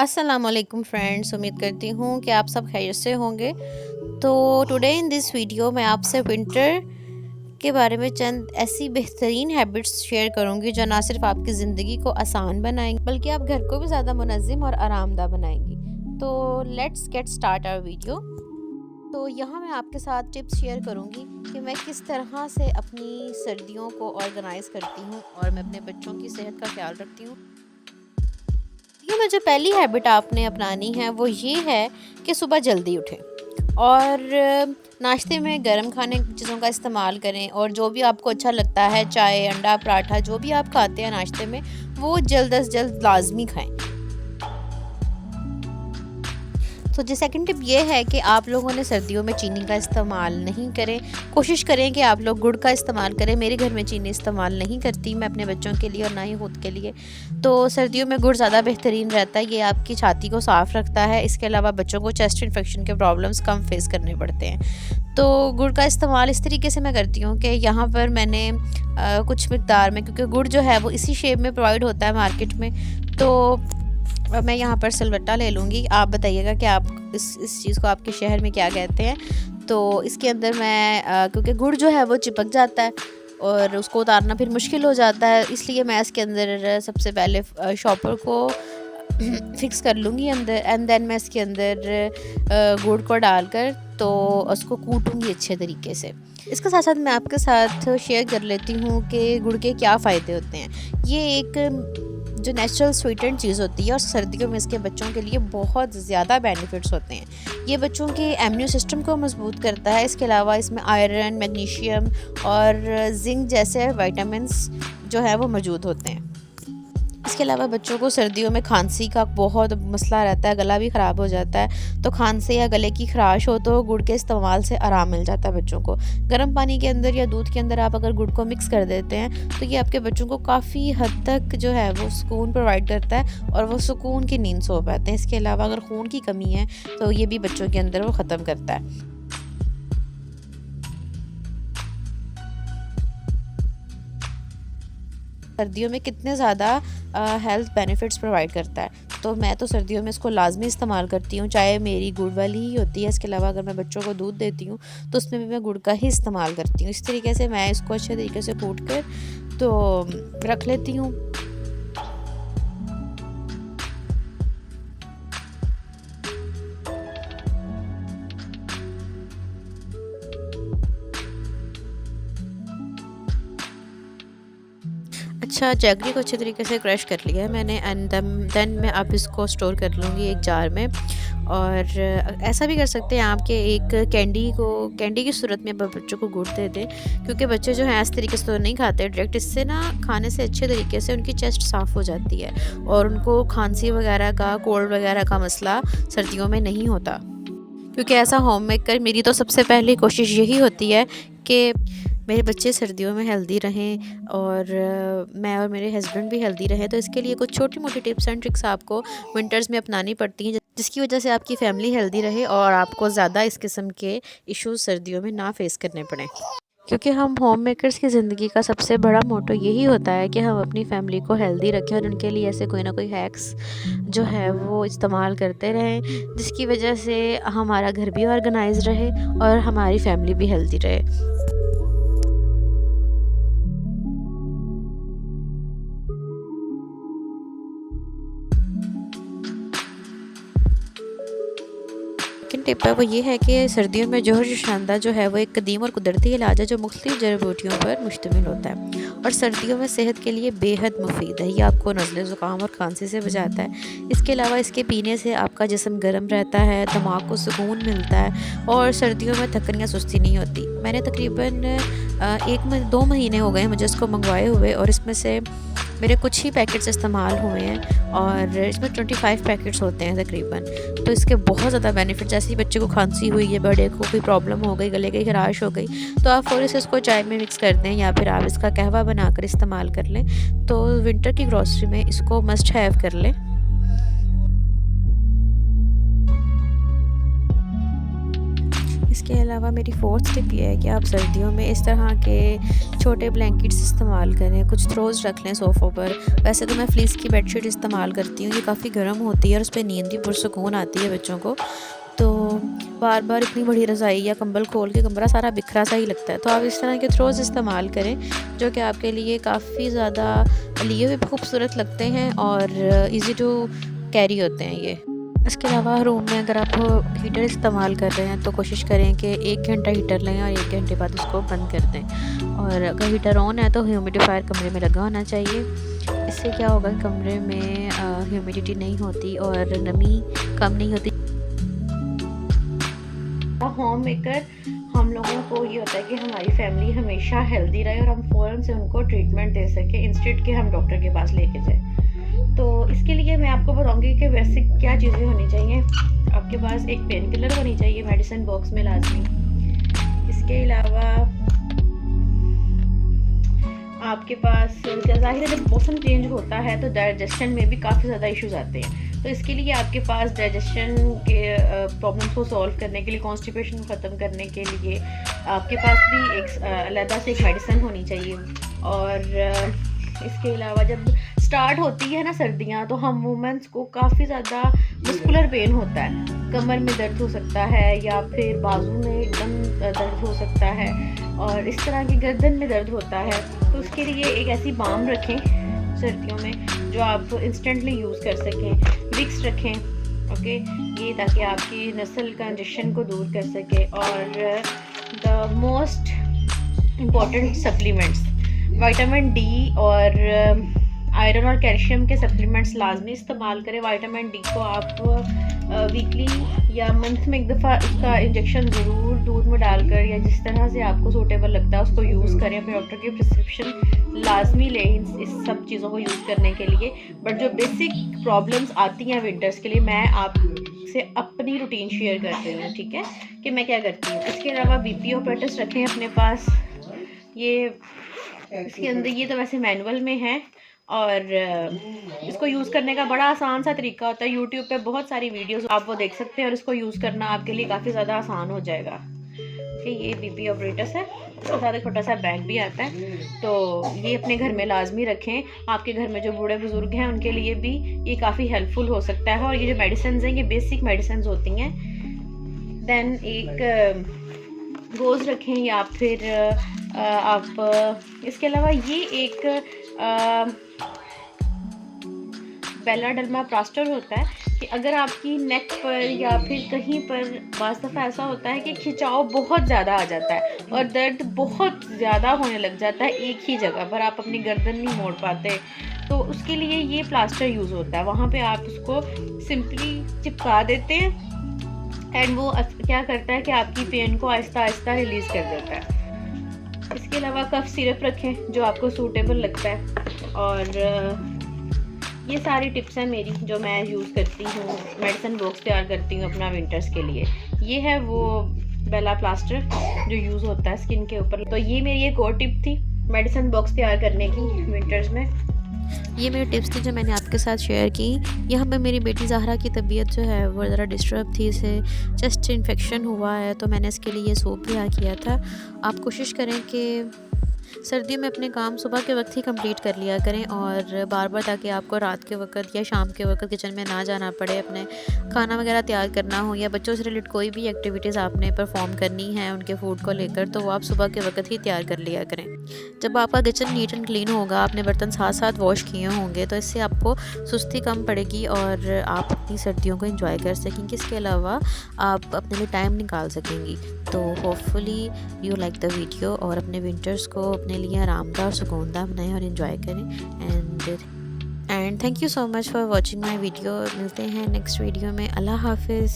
अस्सलामुअलैकुम फ्रेंड्स, उम्मीद करती हूँ कि आप सब खैरियत से होंगे। तो टुडे इन दिस वीडियो मैं आपसे विंटर के बारे में चंद ऐसी बेहतरीन हैबिट्स शेयर करूँगी जो ना सिर्फ आपकी ज़िंदगी को आसान बनाएंगी बल्कि आप घर को भी ज़्यादा मुनज़्ज़म और आरामदा बनाएंगी। तो let's get start our video. तो यहाँ मैं आपके साथ टिप्स शेयर करूँगी कि मैं किस तरह से अपनी सर्दियों को ऑर्गेनाइज़ करती हूँ और मैं अपने बच्चों की सेहत का ख्याल रखती हूँ। ये में जो पहली हैबिट आपने अपनानी है वो ये है कि सुबह जल्दी उठें और नाश्ते में गर्म खाने की चीज़ों का इस्तेमाल करें और जो भी आपको अच्छा लगता है, चाय, अंडा, पराठा, जो भी आप खाते हैं नाश्ते में, वो जल्द अज़ जल्द लाजमी खाएं। तो जी सेकंड टिप ये है कि आप लोगों ने सर्दियों में चीनी का इस्तेमाल नहीं करें। कोशिश करें कि आप लोग गुड़ का इस्तेमाल करें। मेरे घर में चीनी इस्तेमाल नहीं करती मैं अपने बच्चों के लिए और ना ही खुद के लिए। तो सर्दियों में गुड़ ज़्यादा बेहतरीन रहता है, ये आपकी छाती को साफ़ रखता है। इसके अलावा बच्चों को चेस्ट इन्फेक्शन के प्रॉब्लम्स कम फेस करने पड़ते हैं। तो गुड़ का इस्तेमाल इस तरीके से मैं करती हूँ कि यहाँ पर मैंने कुछ मिकदार में, क्योंकि गुड़ जो है वो इसी शेप में प्रोवाइड होता है मार्केट में, तो मैं यहाँ पर सिलवट्टा ले लूँगी। आप बताइएगा कि आप इस चीज़ को आपके शहर में क्या कहते हैं। तो इसके अंदर मैं क्योंकि गुड़ जो है वो चिपक जाता है और उसको उतारना फिर मुश्किल हो जाता है, इसलिए मैं इसके अंदर सबसे पहले शॉपर को फिक्स कर लूँगी अंदर, एंड देन मैं इसके अंदर गुड़ को डालकर तो उसको कूटूँगी अच्छे तरीके से। इसके साथ साथ मैं आपके साथ शेयर कर लेती हूँ कि गुड़ के क्या फ़ायदे होते हैं। ये एक जो नेचुरल स्वीटेंड चीज़ होती है और सर्दियों में इसके बच्चों के लिए बहुत ज़्यादा बेनिफिट्स होते हैं। ये बच्चों के इम्यून सिस्टम को मजबूत करता है। इसके अलावा इसमें आयरन, मैग्नीशियम और जिंक जैसे विटामिन्स जो है वो मौजूद होते हैं। इसके अलावा बच्चों को सर्दियों में खांसी का बहुत मसला रहता है, गला भी ख़राब हो जाता है। तो खांसी या गले की खराश हो तो गुड़ के इस्तेमाल से आराम मिल जाता है बच्चों को। गर्म पानी के अंदर या दूध के अंदर आप अगर गुड़ को मिक्स कर देते हैं तो ये आपके बच्चों को काफ़ी हद तक जो है वो सुकून प्रोवाइड करता है और वो सुकून की नींद सो पाते हैं। इसके अलावा अगर खून की कमी है तो ये भी बच्चों के अंदर वो ख़त्म करता है। सर्दियों में कितने ज़्यादा हेल्थ बेनिफिट्स प्रोवाइड करता है, तो मैं तो सर्दियों में इसको लाजमी इस्तेमाल करती हूँ। चाहे मेरी गुड़ वाली ही होती है, इसके अलावा अगर मैं बच्चों को दूध देती हूँ तो उसमें भी मैं गुड़ का ही इस्तेमाल करती हूँ। इस तरीके से मैं इसको अच्छे तरीके से कूट कर तो रख लेती हूँ। अच्छा, जैगरी को अच्छे तरीके से क्रश कर लिया है मैंने, एंड देन मैं अब इसको स्टोर कर लूँगी एक जार में। और ऐसा भी कर सकते हैं आप कि एक कैंडी की सूरत में बच्चों को गुड़ दे दें, क्योंकि बच्चे जो हैं इस तरीके से तो नहीं खाते डायरेक्ट। इससे ना खाने से अच्छे तरीके से उनकी चेस्ट साफ़ हो जाती है और उनको खांसी वगैरह का, कोल्ड वगैरह का मसला सर्दियों में नहीं होता। क्योंकि ऐसा होम मेकर मेरी तो सबसे पहली कोशिश यही होती है कि मेरे बच्चे सर्दियों में हेल्दी रहें और मैं और मेरे हस्बैंड भी हेल्दी रहें। तो इसके लिए कुछ छोटी मोटी टिप्स एंड ट्रिक्स आपको विंटर्स में अपनानी पड़ती हैं, जिसकी वजह से आपकी फैमिली हेल्दी रहे और आपको ज़्यादा इस किस्म के इश्यूज सर्दियों में ना फेस करने पड़ें। क्योंकि हम होम मेकर्स की ज़िंदगी का सबसे बड़ा मोटो यही होता है कि हम अपनी फैमिली को हेल्दी रखें और उनके लिए ऐसे कोई ना कोई हैक्स जो है वो इस्तेमाल करते रहें, जिसकी वजह से हमारा घर भी ऑर्गेनाइज रहे और हमारी फैमिली भी हेल्दी रहे। सेकंड टिप है वो ये है कि सर्दियों में जोहर शानदा जो है वो एक कदीम और कुदरती इलाज है जो मुख्तलिफ जड़ी बूटियों पर मुश्तमिल होता है और सर्दियों में सेहत के लिए बेहद मुफीद है। ये आपको नज़ले, ज़ुकाम और खांसी से बचाता है। इसके अलावा इसके पीने से आपका जिस्म गर्म रहता है, दिमाग को सुकून मिलता है और सर्दियों में थकन या सुस्ती नहीं होती। मैंने तकरीबन 2 महीने हो गए मुझे इसको मंगवाए हुए और इसमें से मेरे कुछ ही पैकेट्स इस्तेमाल हुए हैं और इसमें 25 पैकेट्स होते हैं तकरीबन। तो इसके बहुत ज़्यादा बेनिफिट, जैसे ही बच्चे को खांसी हुई है, बड़े को कोई प्रॉब्लम हो गई, गले की खराश हो गई, तो आप फ़ौरन से इसको चाय में मिक्स कर दें या फिर आप इसका कहवा बनाकर इस्तेमाल कर लें। तो विंटर की ग्रॉसरी में इसको मस्ट हैव कर लें। इसके अलावा मेरी फोर्थ टिप ये है कि आप सर्दियों में इस तरह के छोटे ब्लैंकेट्स इस्तेमाल करें, कुछ थ्रोज रख लें सोफ़ों पर। वैसे तो मैं फ्लीस की बेडशीट इस्तेमाल करती हूँ, ये काफ़ी गर्म होती है और उस पर नींद भी पुरसुकून आती है बच्चों को। तो बार बार इतनी बड़ी रज़ाई या कंबल खोल के कमरा सारा बिखरा सा ही लगता है, तो आप इस तरह के थ्रोज इस्तेमाल करें जो कि आपके लिए काफ़ी ज़्यादा लिए हुए भी खूबसूरत लगते हैं और इजी टू कैरी होते हैं ये। इसके अलावा रूम में अगर आप हीटर इस्तेमाल कर रहे हैं तो कोशिश करें कि 1 घंटा हीटर लें और 1 घंटे बाद उसको बंद कर दें। और अगर हीटर ऑन है तो ह्यूमिडिफायर कमरे में लगा होना चाहिए। इससे क्या होगा, कमरे में ह्यूमिडिटी नहीं होती और नमी कम नहीं होती। होम मेकर हम लोगों को ये होता है कि हमारी फैमिली हमेशा हेल्दी रहे और हम फ़ौरन से उनको ट्रीटमेंट दे सकें इंस्टेड के हम डॉक्टर के पास लेके जाएं। तो इसके लिए मैं आपको बताऊंगी कि वैसे क्या चीज़ें होनी चाहिए। आपके पास एक पेन किलर होनी चाहिए मेडिसिन बॉक्स में लाजमी। इसके अलावा आपके पास ज़ाहिर है जब मौसम चेंज होता है तो डाइजेशन में भी काफ़ी ज़्यादा इश्यूज आते हैं। तो इसके लिए आपके पास डाइजेशन के प्रॉब्लम्स को सॉल्व करने के लिए, कॉन्स्टिपेशन को ख़त्म करने के लिए आपके पास भी एक अलग से एक मेडिसिन होनी चाहिए। और इसके अलावा जब स्टार्ट होती है ना सर्दियाँ, तो हम वुमेंस को काफ़ी ज़्यादा मस्कुलर पेन होता है, कमर में दर्द हो सकता है या फिर बाजू में एकदम दर्द हो सकता है और इस तरह की गर्दन में दर्द होता है। तो उसके लिए एक ऐसी बाम रखें सर्दियों में जो आप इंस्टेंटली यूज़ कर सकें। विक्स रखें, ओके, ये ताकि आपकी नस्ल कंजेशन को दूर कर सके। और the most important supplements, vitamin D और आयरन और कैल्शियम के सप्लीमेंट्स लाजमी इस्तेमाल करें। विटामिन डी को आप वीकली या मंथ में एक दफ़ा उसका इंजेक्शन ज़रूर दूध में डालकर या जिस तरह से आपको सूटेबल लगता है उसको यूज़ करें। अपने डॉक्टर की प्रिस्क्रिप्शन लाजमी लें इस सब चीज़ों को यूज़ करने के लिए। बट जो बेसिक प्रॉब्लम्स आती हैं विंटर्स के लिए, मैं आपसे अपनी रूटीन शेयर करती हूँ, ठीक है, कि मैं क्या करती हूँ। इसके अलावा बीपी ऑपरेटर्स रखें अपने पास। ये इसके अंदर ये तो वैसे मैनुअल में है और इसको यूज़ करने का बड़ा आसान सा तरीका होता है। यूट्यूब पे बहुत सारी वीडियोस आप वो देख सकते हैं और इसको यूज़ करना आपके लिए काफ़ी ज़्यादा आसान हो जाएगा। कि ये बीपी ऑपरेटर्स है, इसके साथ एक छोटा सा बैग भी आता है, तो ये अपने घर में लाजमी रखें। आपके घर में जो बूढ़े बुजुर्ग हैं उनके लिए भी ये काफ़ी हेल्पफुल हो सकता है। और ये जो मेडिसिन हैं ये बेसिक मेडिसिन होती हैं। देन एक गोज़ रखें या फिर आप इसके अलावा ये एक बेलाडर्मा प्लास्टर होता है कि अगर आपकी नेक पर या फिर कहीं पर बाज़ दफ़ा ऐसा होता है कि खिंचाव बहुत ज़्यादा आ जाता है और दर्द बहुत ज़्यादा होने लग जाता है एक ही जगह पर, आप अपनी गर्दन नहीं मोड़ पाते, तो उसके लिए ये प्लास्टर यूज़ होता है। वहाँ पे आप उसको सिंपली चिपका देते हैं एंड वो क्या करता है कि आपकी पेन को आहिस्ता आहिस्ता रिलीज़ कर देता है। इसके अलावा कफ सिरप रखें जो आपको सूटेबल लगता है। और ये सारी टिप्स हैं मेरी जो मैं यूज़ करती हूँ, मेडिसिन बॉक्स तैयार करती हूँ अपना विंटर्स के लिए। ये है वो बेला प्लास्टर जो यूज़ होता है स्किन के ऊपर। तो ये मेरी एक और टिप थी मेडिसिन बॉक्स तैयार करने की विंटर्स में। ये मेरी टिप्स थी जो मैंने आपके साथ शेयर की। यहाँ पे मेरी बेटी ज़हरा की तबीयत जो है वो ज़रा डिस्टर्ब थी, इसे चेस्ट इन्फेक्शन हुआ है, तो मैंने इसके लिए ये सूप तैयार किया था। आप कोशिश करें कि सर्दियों में अपने काम सुबह के वक्त ही कंप्लीट कर लिया करें और बार बार, ताकि आपको रात के वक्त या शाम के वक्त किचन में ना जाना पड़े। अपने खाना वगैरह तैयार करना हो या बच्चों से रिलेटेड कोई भी एक्टिविटीज़ आपने परफॉर्म करनी है उनके फूड को लेकर, तो वो आप सुबह के वक्त ही तैयार कर लिया करें। जब आपका किचन नीट एंड क्लीन होगा, आपने बर्तन साथ साथ वॉश किए होंगे, तो इससे आपको सुस्ती कम पड़ेगी और आप अपनी सर्दियों को एंजॉय कर सकेंगे। इसके अलावा आप अपने लिए टाइम निकाल सकेंगी। तो hopefully you like the video और अपने विंटर्स को अपने लिए आरामदाह और सुकूनदाह बनाएं और एंजॉय करें। And thank you so much for watching my video. मिलते हैं नेक्स्ट वीडियो में। अल्लाह हाफिज़।